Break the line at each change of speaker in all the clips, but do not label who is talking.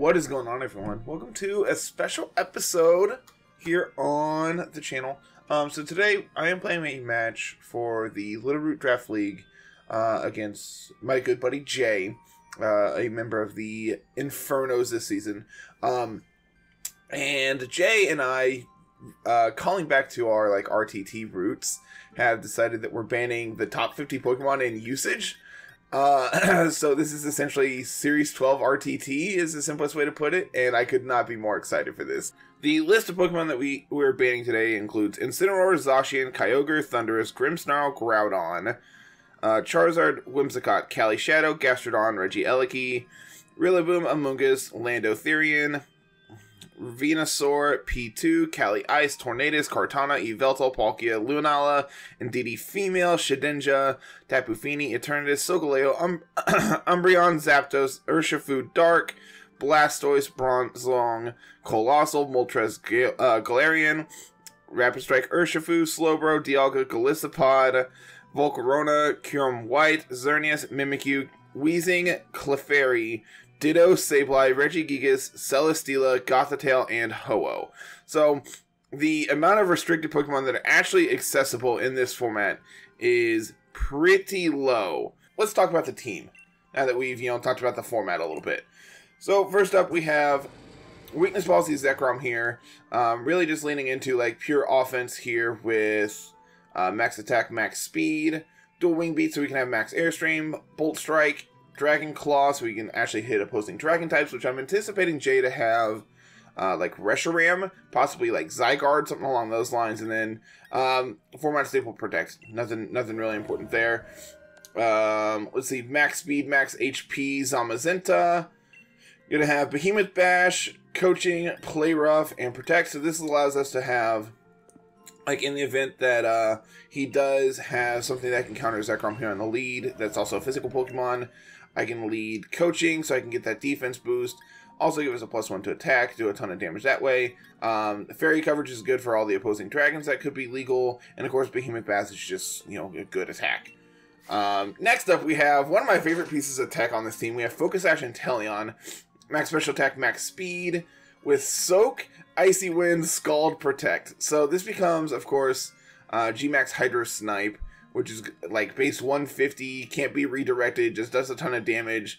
What is going on, everyone? Welcome to a special episode here on the channel. So today I am playing a match for the Littleroot Draft League against my good buddy Jay, a member of the Infernos this season. And Jay and I, calling back to our RTT roots, have decided that we're banning the top 50 Pokemon in usage. So this is essentially Series 12 RTT is the simplest way to put it, and I could not be more excited for this. The list of Pokemon that we're banning today includes Incineroar, Zacian, Kyogre, Thundurus, Grimmsnarl, Groudon, Charizard, Whimsicott, Cali Shadow, Gastrodon, Regieleki, Rillaboom, Amoonguss, Landotherian, Venusaur, P2, Cali Ice, Tornadus, Kartana, Yveltal, Palkia, Lunala, Indeedee Female, Shedinja, Tapu Fini, Eternatus, Solgaleo, Umbreon, Zapdos, Urshifu Dark, Blastoise, Bronzong, Colossal, Moltres, Galarian, Rapid Strike, Urshifu, Slowbro, Dialga, Golisopod, Volcarona, Kyurem White, Xerneas, Mimikyu, Weezing, Clefairy, Ditto, Sableye, Regigigas, Celesteela, Gothitelle, and Ho-Oh. So, the amount of restricted Pokemon that are actually accessible in this format is pretty low. Let's talk about the team, now that we've, talked about the format a little bit. So, first up, we have Weakness Policy Zekrom here, really just leaning into, pure offense here with max attack, max speed, dual wing beat so we can have max airstream, bolt strike, Dragon Claw, so we can actually hit opposing dragon types, which I'm anticipating Jay to have, Reshiram, possibly Zygarde, something along those lines, and then, format staple protect. Nothing really important there. Let's see, max speed, max HP, Zamazenta. You're gonna have Behemoth Bash, Coaching, Play Rough, and Protect, so this allows us to have, in the event that, he does have something that can counter Zekrom here on the lead, that's also a physical Pokemon, I can lead Coaching, so I can get that defense boost. Also give us a +1 to attack, do a ton of damage that way. Fairy coverage is good for all the opposing dragons that could be legal. And of course, Behemoth Bash is just, a good attack. Next up, we have one of my favorite pieces of tech on this team. We have Focus Sash and Teleon. Max special attack, max speed, with Soak, Icy Wind, Scald, Protect. So this becomes, of course, G-Max Hydro Snipe, which is base 150, can't be redirected, just does a ton of damage.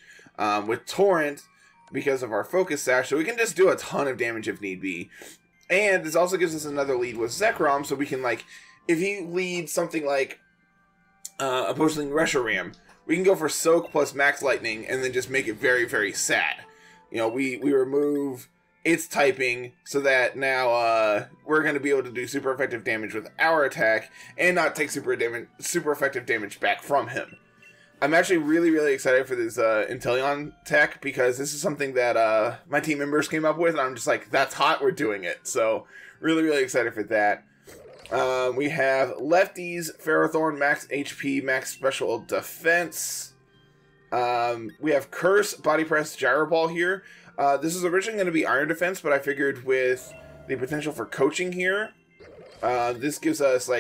With Torrent, because of our Focus Sash, so we can just do a ton of damage if need be. And this also gives us another lead with Zekrom, so we can, if he leads something opposing Reshiram, we can go for Soak plus Max Lightning, and then just make it very, very sad. We remove its typing so that now we're going to be able to do super effective damage with our attack and not take super effective damage back from him. I'm actually really, really excited for this Inteleon tech because this is something that my team members came up with, and I'm just that's hot, we're doing it. So really, really excited for that. We have Lefties, Ferrothorn, max HP, max special defense. We have Curse, Body Press, Gyro Ball here. This is originally going to be Iron Defense, but I figured with the potential for Coaching here, this gives us,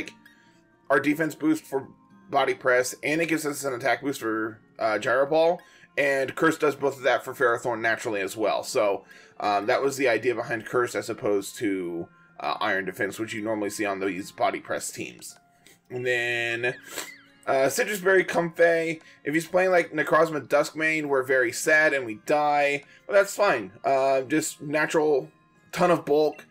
our defense boost for Body Press, and it gives us an attack boost for Gyro Ball, and Curse does both of that for Ferrothorn naturally as well. So, that was the idea behind Curse as opposed to Iron Defense, which you normally see on these Body Press teams. And then Citrus Berry, Comfey. If he's playing Necrozma Duskmane, we're very sad and we die. But that's fine. Just natural, ton of bulk.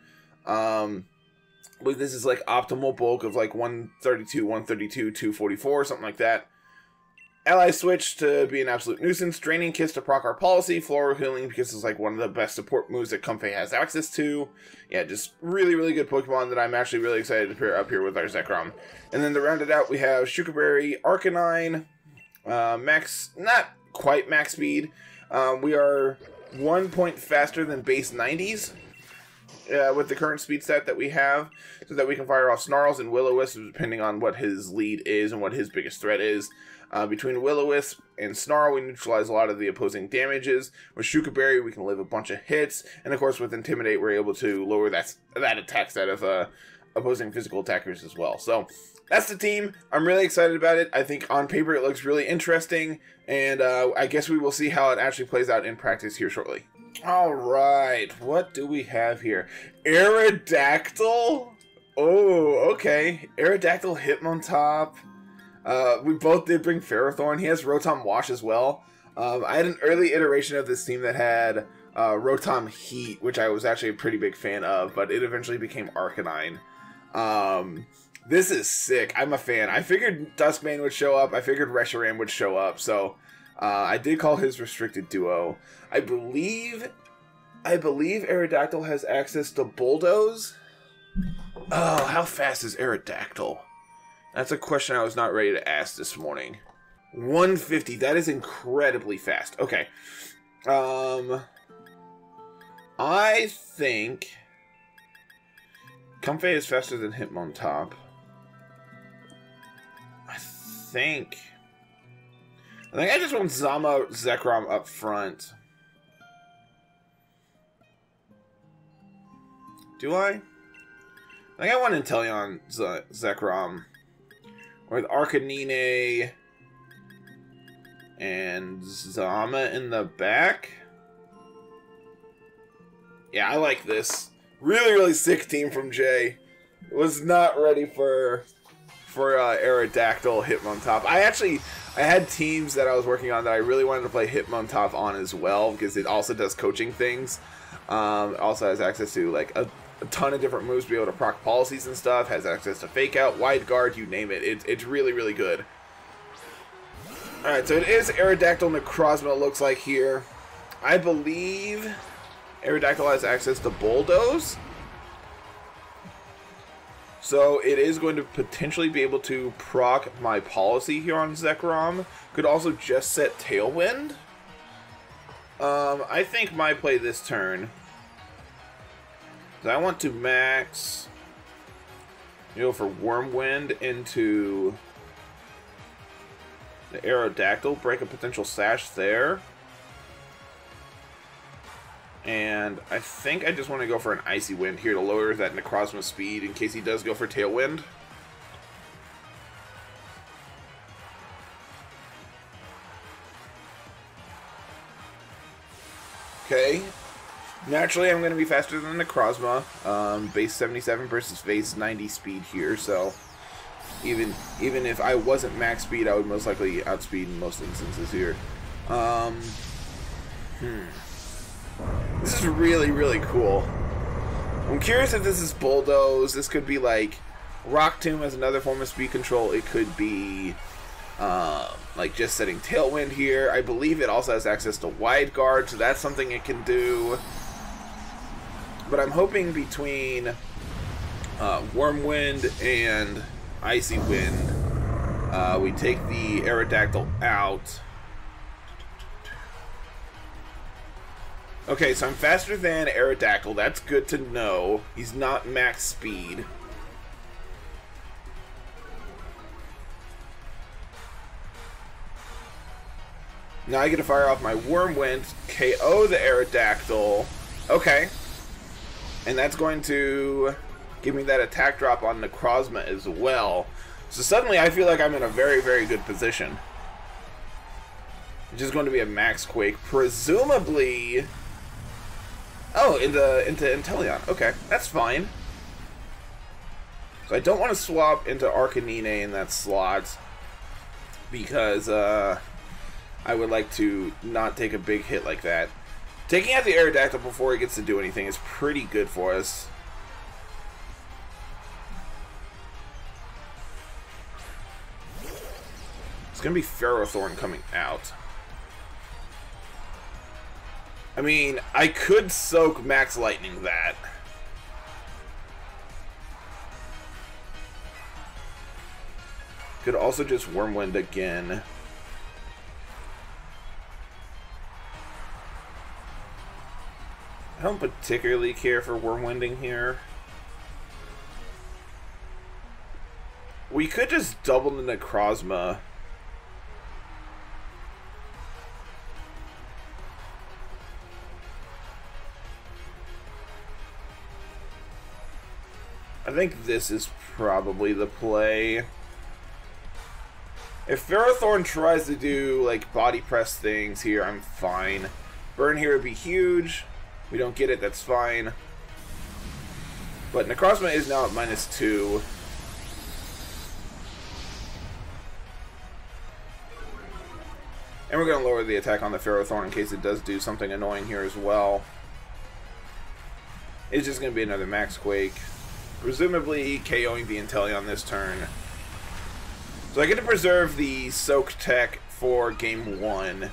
This is optimal bulk of 132, 132, 244, something like that. Ally Switch to be an absolute nuisance. Draining Kiss to proc our policy. Floral Healing because it's one of the best support moves that Comfey has access to. Yeah, just really, really good Pokemon that I'm actually really excited to pair up here with our Zekrom. And then to round it out, we have Shukaberry, Arcanine, not quite max speed. We are 1 point faster than base 90s. With the current speed set that we have, so that we can fire off Snarls and Will-O-Wisp depending on what his lead is and what his biggest threat is. Between Will-O-Wisp and Snarl, we neutralize a lot of the opposing damages. With Shukaberry, we can live a bunch of hits, and of course with Intimidate, we're able to lower that attack stat of opposing physical attackers as well. So that's the team. I'm really excited about it. I think on paper it looks really interesting, and I guess we will see how it actually plays out in practice here shortly. Alright, what do we have here? Aerodactyl? Oh, okay. Aerodactyl, Hitmontop. We both did bring Ferrothorn. He has Rotom Wash as well. I had an early iteration of this team that had Rotom Heat, which I was actually a pretty big fan of, but it eventually became Arcanine. This is sick. I'm a fan. I figured Duskmane would show up. I figured Reshiram would show up, so I did call his restricted duo. I believe Aerodactyl has access to Bulldoze. Oh, how fast is Aerodactyl? That's a question I was not ready to ask this morning. 150. That is incredibly fast. Okay. I think Comfey is faster than Hitmontop. I think I just want Zama Zekrom up front. Do I? I think I want Inteleon Zekrom. With Arcanine and Zama in the back. Yeah, I like this. Really, really sick team from Jay. Was not ready for Aerodactyl Hitmontop. I had teams that I was working on that I really wanted to play Hitmontop on as well, because it also does coaching things. It also has access to like a ton of different moves to be able to proc policies and stuff. Has access to Fake Out, Wide Guard, you name it. It's really, really good. Alright, so it is Aerodactyl Necrozma, it looks like here. I believe Aerodactyl has access to Bulldoze. So it is going to potentially be able to proc my policy here on Zekrom. Could also just set Tailwind. I think my play this turn, I want to max, for Wormwind into the Aerodactyl, break a potential Sash there. And I think I just want to go for an Icy Wind here to lower that Necrozma speed in case he does go for Tailwind. Okay. Naturally, I'm going to be faster than Necrozma. Base 77 versus base 90 speed here, so even if I wasn't max speed, I would most likely outspeed in most instances here. This is really, really cool. I'm curious if this is Bulldoze. This could be like Rock Tomb as another form of speed control. It could be like just setting Tailwind here. I believe it also has access to Wide Guard, so that's something it can do. But I'm hoping between Wormwind and Icy Wind, we take the Aerodactyl out. Okay, so I'm faster than Aerodactyl. That's good to know. He's not max speed. Now I get to fire off my Wormwind, KO the Aerodactyl. Okay. And that's going to give me that attack drop on Necrozma as well. So suddenly I feel like I'm in a very, very good position. Which is going to be a Max Quake. Presumably... Oh, into Inteleon. Okay, that's fine. So I don't want to swap into Arcanine in that slot, because I would like to not take a big hit like that. Taking out the Aerodactyl before it gets to do anything is pretty good for us. It's going to be Ferrothorn coming out. I mean, I could soak Max Lightning that. Could also just Wormwind again. I don't particularly care for Wormwinding here. We could just double the Necrozma. I think this is probably the play. If Ferrothorn tries to do like body press things here, I'm fine. Burn here would be huge. We don't get it, that's fine. But Necrozma is now at -2. And we're going to lower the attack on the Ferrothorn in case it does do something annoying here as well. It's just going to be another Max Quake. Presumably KOing the Inteleon this turn. So I get to preserve the Soak Tech for game 1.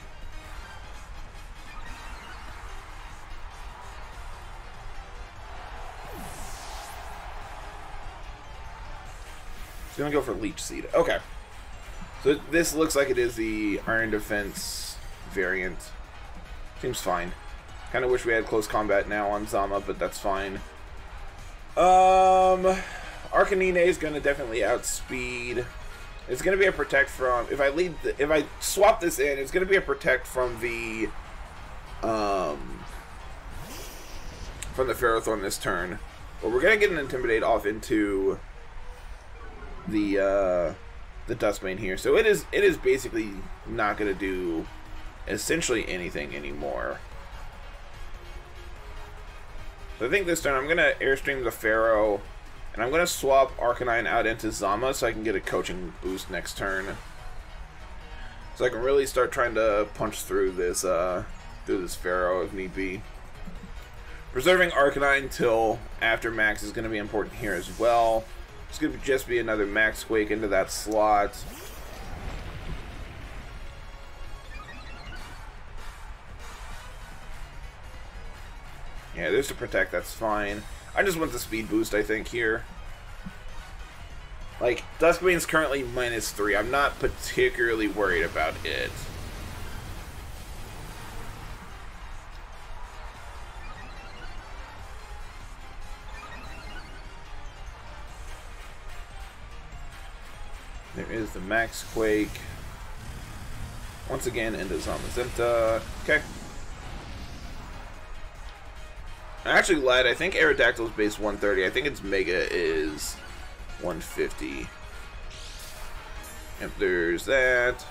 It's going to go for Leech Seed. Okay. So this looks like it is the Iron Defense variant. Seems fine. Kind of wish we had close combat now on Zama, but that's fine. Arcanine is going to definitely outspeed. It's going to be a protect from... If I swap this in, it's going to be a protect from the Ferrothorn this turn. But we're going to get an Intimidate off into the Duskbane here. So it is basically not going to do essentially anything anymore. So I think this turn I'm going to Airstream the Pharaoh, and I'm going to swap Arcanine out into Zama so I can get a coaching boost next turn. So I can really start trying to punch through this Pharaoh if need be. Preserving Arcanine till after Max is going to be important here as well. It's going to just be another Max Quake into that slot. Yeah, there's to protect, that's fine. I just want the speed boost, I think, here. Like, Duskbane's currently -3. I'm not particularly worried about it. There is the Max Quake. Once again into Zamazenta. Okay. I actually lied. I think Aerodactyl's base 130. I think its Mega is 150. Yep, there's that.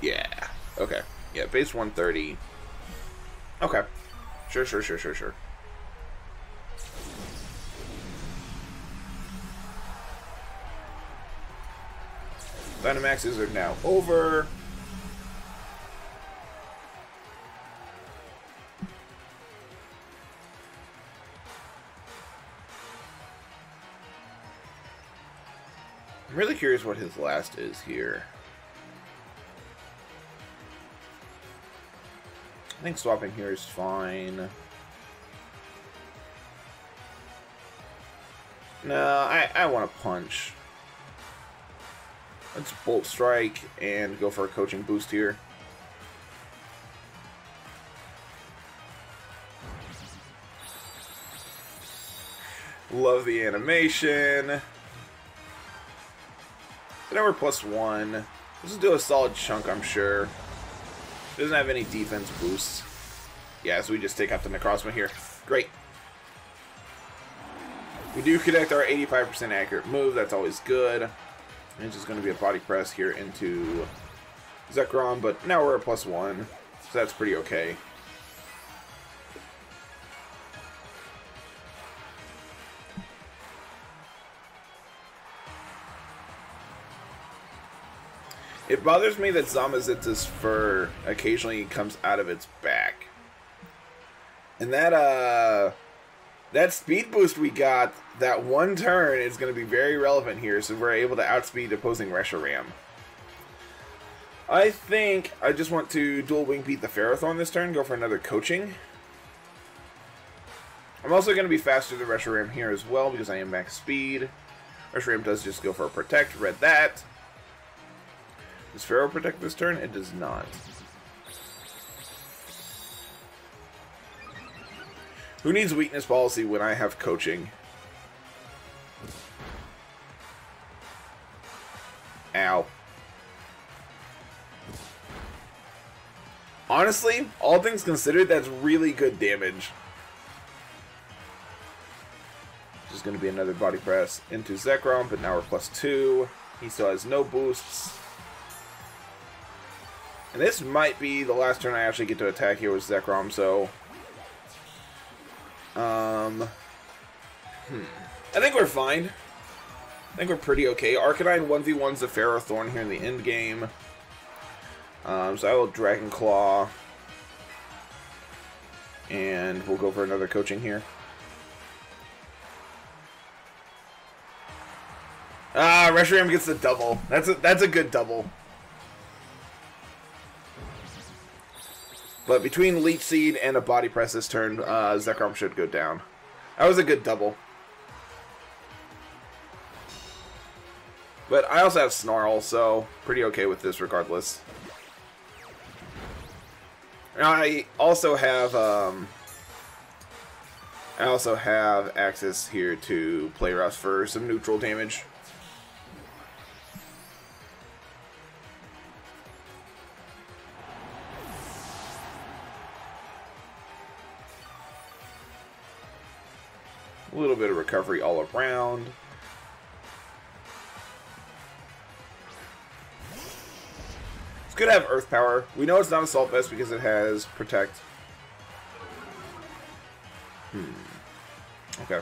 Yeah. Okay. Yeah, base 130. Okay. Sure. Dynamaxes are now over. I'm really curious what his last is here. I think swapping here is fine. No, I want to punch. Let's Bolt Strike and go for a coaching boost here. Love the animation. So now we're +1. This will do a solid chunk, I'm sure. Doesn't have any defense boosts. Yeah, so we just take out the Necrozma here. Great. We do connect our 85% accurate move. That's always good. And it's just going to be a body press here into Zekrom, but now we're at +1, so that's pretty okay. It bothers me that Zamazenta's fur occasionally comes out of its back. And that speed boost we got that one turn is going to be very relevant here, so we're able to outspeed opposing Reshiram. I think I just want to dual wing beat the Ferrothorn this turn, go for another coaching. I'm also going to be faster than Reshiram here as well because I am max speed. Reshiram does just go for a protect, read that. Does Pharaoh protect this turn? It does not. Who needs weakness policy when I have coaching? Ow. Honestly, all things considered, that's really good damage. Just going to be another body press into Zekrom, but now we're +2. He still has no boosts. And this might be the last turn I actually get to attack here with Zekrom, so... I think we're fine. I think we're pretty okay. Arcanine 1v1's the Ferrothorn here in the end game. So I will Dragon Claw. And we'll go for another coaching here. Ah, Reshiram gets the double. That's a good double. But between Leech Seed and a Body Press this turn, Zekrom should go down. That was a good double. But I also have Snarl, so pretty okay with this regardless. And I also have access here to play rough for some neutral damage. A little bit of recovery all around. It's good to have Earth Power. We know it's not Assault Vest because it has Protect. Okay.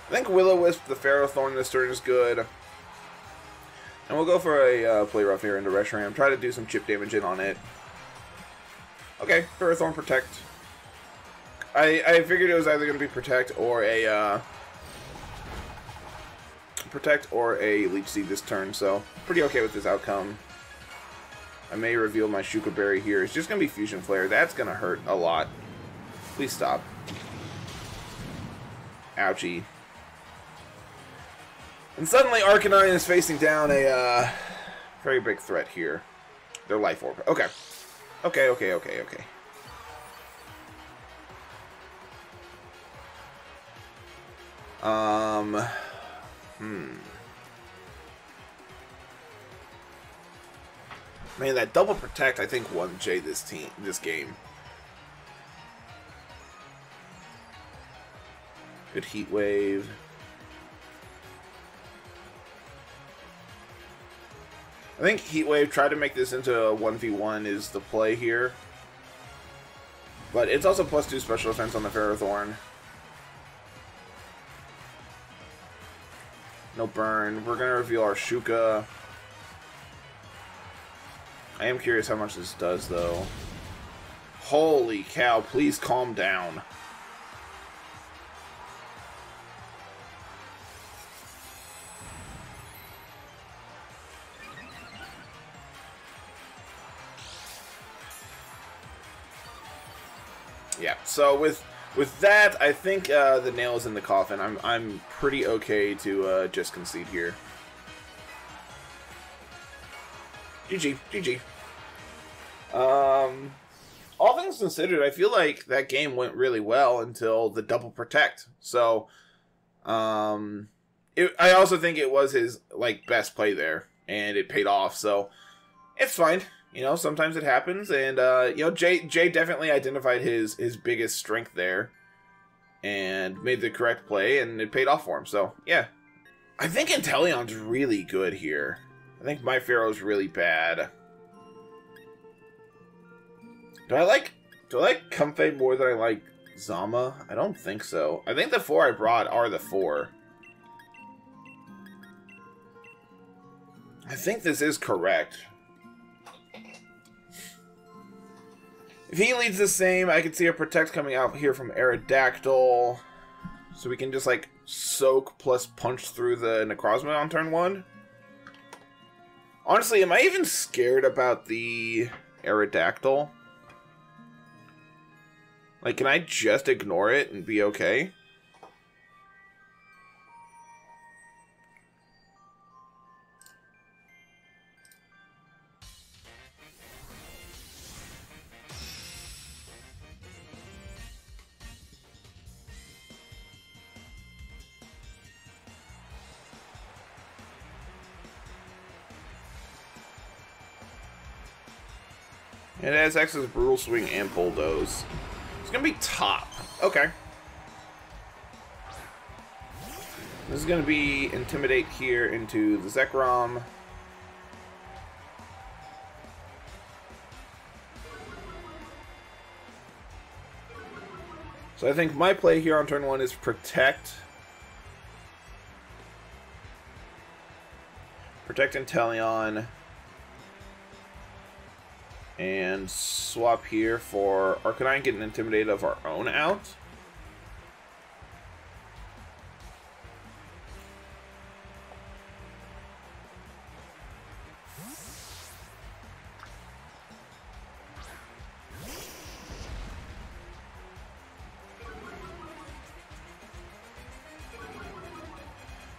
I think Will-O-Wisp, the Ferrothorn this turn is good. And we'll go for a Play Rough here into Reshiram. Try to do some chip damage in on it. Okay, Ferrothorn Protect. I figured it was either going to be Protect or a Leech Seed this turn, so pretty okay with this outcome. I may reveal my Shuka Berry here. It's just going to be Fusion Flare. That's going to hurt a lot. Please stop. Ouchie. And suddenly Arcanine is facing down a very big threat here. Their Life Orb. Okay. Okay. Man, that double protect I think won Jay this game. Good Heat Wave. I think Heat Wave tried to make this into a 1v1 is the play here. But it's also +2 special defense on the Ferrothorn. No burn. We're gonna reveal our Shuka. I am curious how much this does, though. Holy cow, please calm down. Yeah, so with that, I think the nail is in the coffin. I'm pretty okay to just concede here. GG. All things considered, I feel like that game went really well until the double protect. So, I also think it was his best play there, and it paid off. So, it's fine. You know, sometimes it happens, and Jay definitely identified his biggest strength there, and made the correct play, and it paid off for him. So, yeah, I think Inteleon's really good here. I think my Pharaoh's really bad. Do I like Comfey more than I like Zama? I don't think so. I think the 4 I brought are the 4. I think this is correct. If he leads the same, I could see a Protect coming out here from Aerodactyl. So we can just soak plus punch through the Necrozma on turn 1. Honestly, am I even scared about the Aerodactyl? Can I just ignore it and be okay? It has access to Brutal Swing and Bulldoze. It's gonna be top. Okay. This is going to be Intimidate here into the Zekrom. So I think my play here on turn 1 is Protect. Protect Inteleon. And swap here for Arcanine, get an Intimidate of our own out.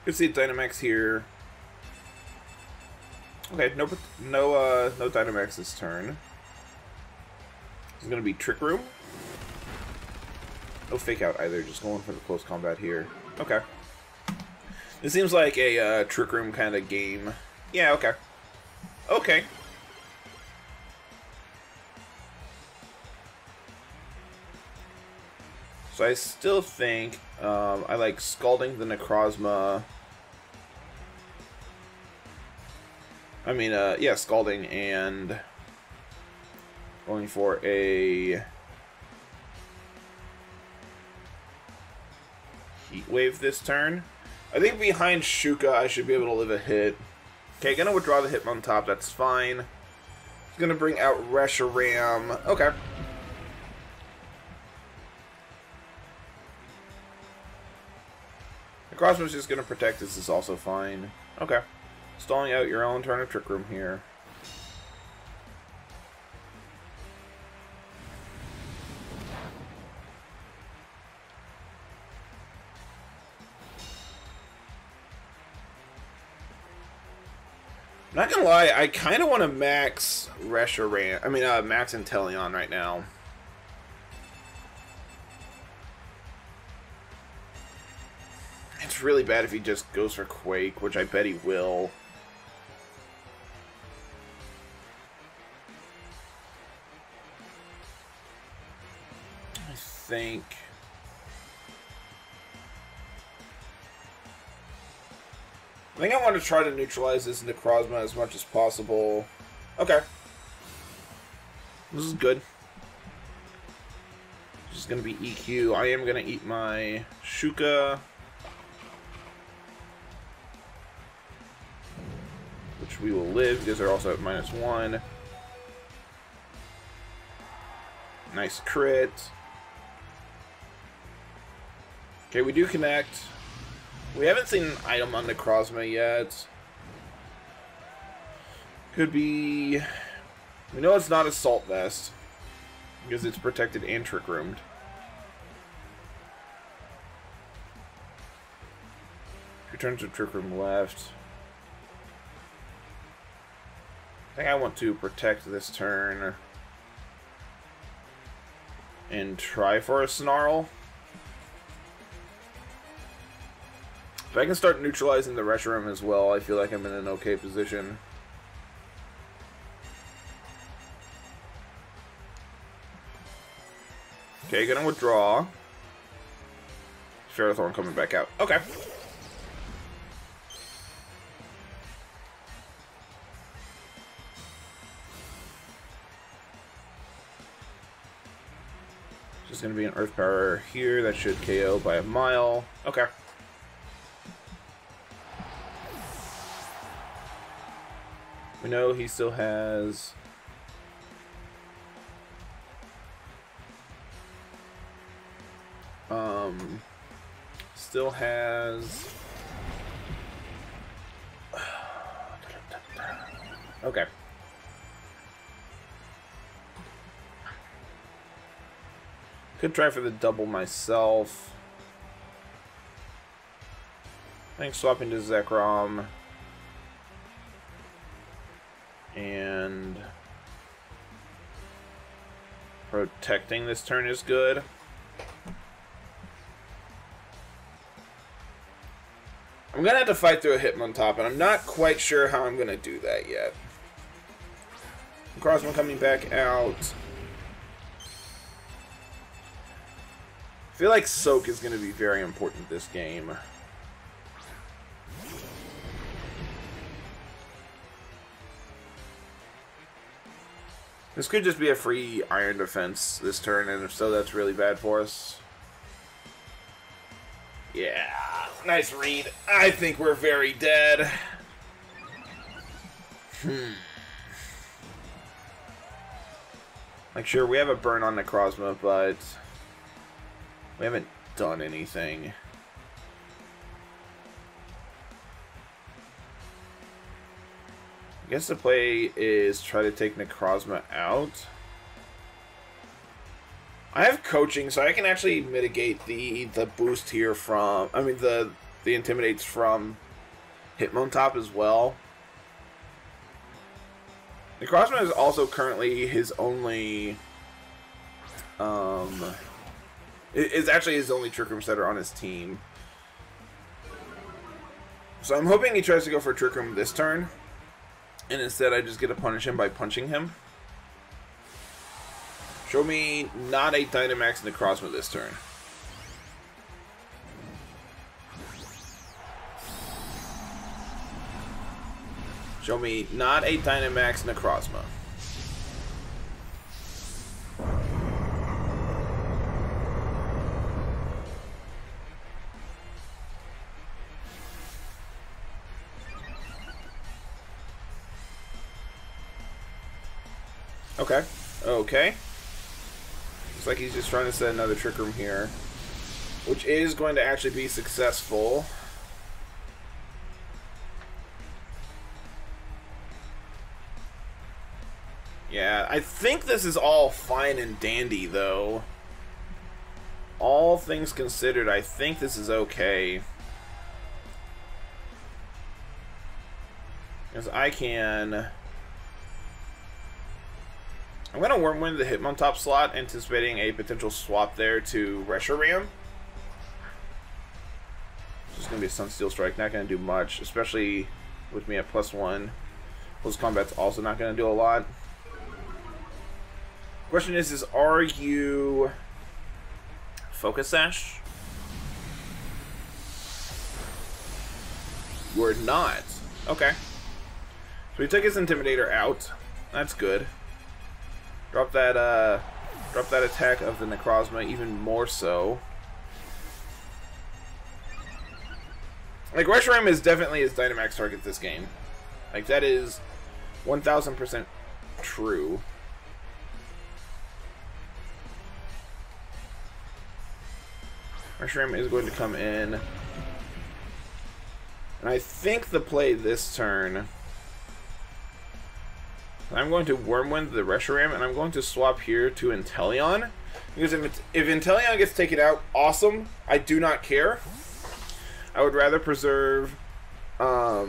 Good to see Dynamax here. Okay, no Dynamax this turn. This is gonna be Trick Room. No Fake Out either. Just going for the close combat here. Okay. This seems like a Trick Room kind of game. Yeah. Okay. Okay. So I still think I like Scalding the Necrozma. I mean, yeah, Scalding and going for a Heat Wave this turn. I think behind Shuka I should be able to live a hit. Okay, gonna withdraw the Hitmontop, that's fine. He's gonna bring out Reshiram. Okay. Necrozma's just gonna protect, this is also fine. Okay. Stalling out your own turn of Trick Room here. Not gonna lie, I kind of want to max Reshiram. I mean, max Inteleon right now. It's really bad if he just goes for Quake, which I bet he will. I think I want to try to neutralize this Necrozma as much as possible. Okay. This is good. This is going to be EQ. I am going to eat my Shuka. Which we will live because they're also at -1. Nice crit. Okay, we do connect. We haven't seen an item on Necrozma yet. Could be... We know it's not Assault Vest, because it's protected and Trick Roomed. Return to Trick Room left. I think I want to protect this turn. And try for a Snarl. If I can start neutralizing the Reshiram as well, I feel like I'm in an okay position. Okay, gonna withdraw. Ferrothorn coming back out. Okay. Just gonna be an Earth Power here. That should KO by a mile. Okay. We know he still has... Still has... Okay. Could try for the double myself. I think swapping to Zekrom. And protecting this turn is good. I'm gonna have to fight through a Hitmontop, and I'm not quite sure how I'm gonna do that yet. Necrozma coming back out. I feel like Soak is gonna be very important this game. This could just be a free iron defense this turn, and if so, that's really bad for us. Yeah, nice read. I think we're very dead. Like, sure, we have a burn on Necrozma, but we haven't done anything. I guess the play is try to take Necrozma out. I have coaching, so I can actually mitigate the boost here from, I mean, the intimidates from Hitmontop as well. Necrozma is also currently his only, is actually his only Trick Room setter on his team. So I'm hoping he tries to go for Trick Room this turn, and instead I just get to punish him by punching him. Show me not a Dynamax Necrozma this turn. Show me not a Dynamax Necrozma. Okay. Okay. Looks like he's just trying to set another Trick Room here, which is going to actually be successful. Yeah, I think this is all fine and dandy, though. All things considered, I think this is okay. Because I can... I'm going to Wormwind the Hitmontop slot, anticipating a potential swap there to Reshiram. It's just going to be a Sunsteel Strike, not going to do much, especially with me at +1. Close Combat's also not going to do a lot. Question is are you Focus Sash? You're not. Okay. So we took his Intimidator out. That's good. Drop that attack of the Necrozma even more so. Like, Reshiram is definitely his Dynamax target this game. Like, that is 1000% true. Reshiram is going to come in. And I think the play this turn... I'm going to Wormwind the Reshiram, and I'm going to swap here to Inteleon. Because if Inteleon gets taken out, awesome. I do not care. I would rather preserve... I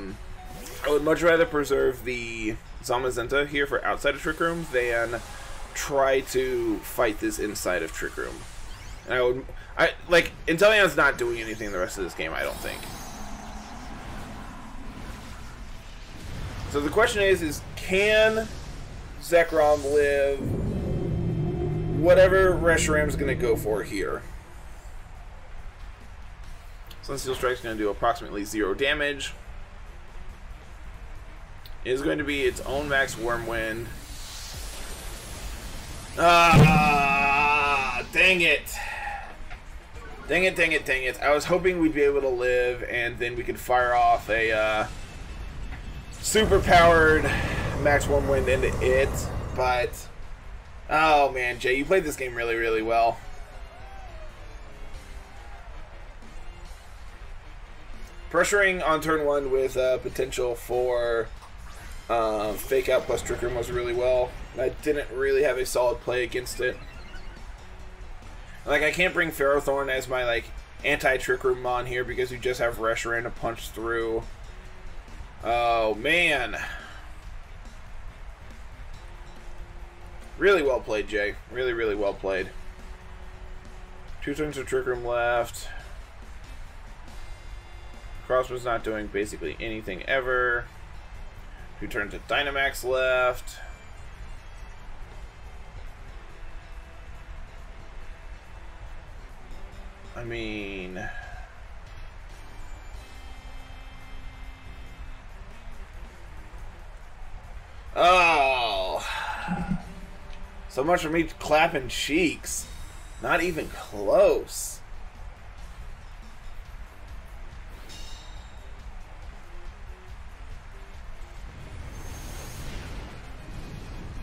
would much rather preserve the Zamazenta here for outside of Trick Room than try to fight this inside of Trick Room. And like, Inteleon's not doing anything the rest of this game, I don't think. So the question is can Zekrom live whatever Reshiram's going to go for here? Sunsteel Strike's going to do approximately 0 damage. It is going to be its own max Wormwind. Ah, dang it. Dang it, dang it, dang it. I was hoping we'd be able to live, and then we could fire off a super powered max Wormwind into it, but oh man, Jay, you played this game really, really well. Pressuring on turn 1 with potential for Fake Out plus Trick Room was really well. I didn't really have a solid play against it. Like, I can't bring Ferrothorn as my, like, anti-Trick Room mon here because you just have Reshiram to punch through. Oh, man. Really well played, Jay. Really, really well played. 2 turns of Trick Room left. Crossman's not doing basically anything ever. 2 turns of Dynamax left. I mean... Oh. So much for me clapping cheeks. Not even close.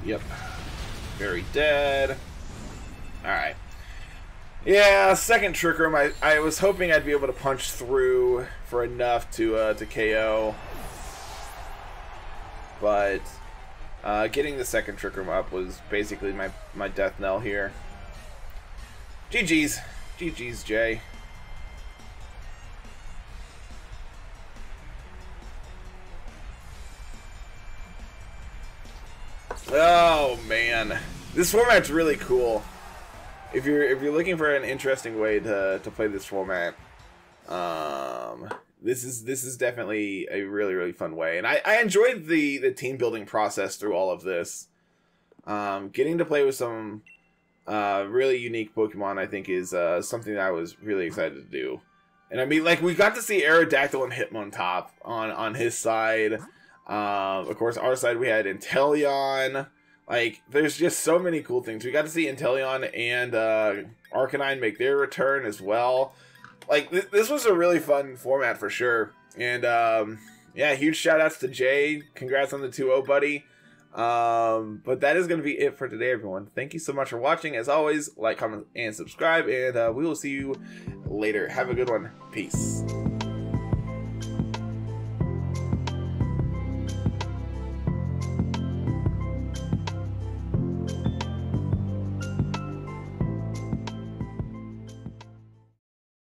Yep. Very dead. Alright. Yeah, second Trick Room. I was hoping I'd be able to punch through for enough to KO. But getting the second Trick Room up was basically my death knell here. GG's. GG's, Jay. Oh man, this format's really cool. If you're looking for an interesting way to play this format, this is definitely a really fun way. And I enjoyed the team building process through all of this. Getting to play with some really unique Pokemon, I think, is something that I was really excited to do. And I mean, like, we got to see Aerodactyl and Hitmontop on his side. Of course, our side we had Inteleon. Like, there's just so many cool things. We got to see Inteleon and Arcanine make their return as well. Like, this was a really fun format for sure. And yeah, huge shout outs to Jay. Congrats on the 2-0, buddy. But that is going to be it for today, everyone. Thank you so much for watching. As always, like, comment, and subscribe. And we will see you later. Have a good one. Peace.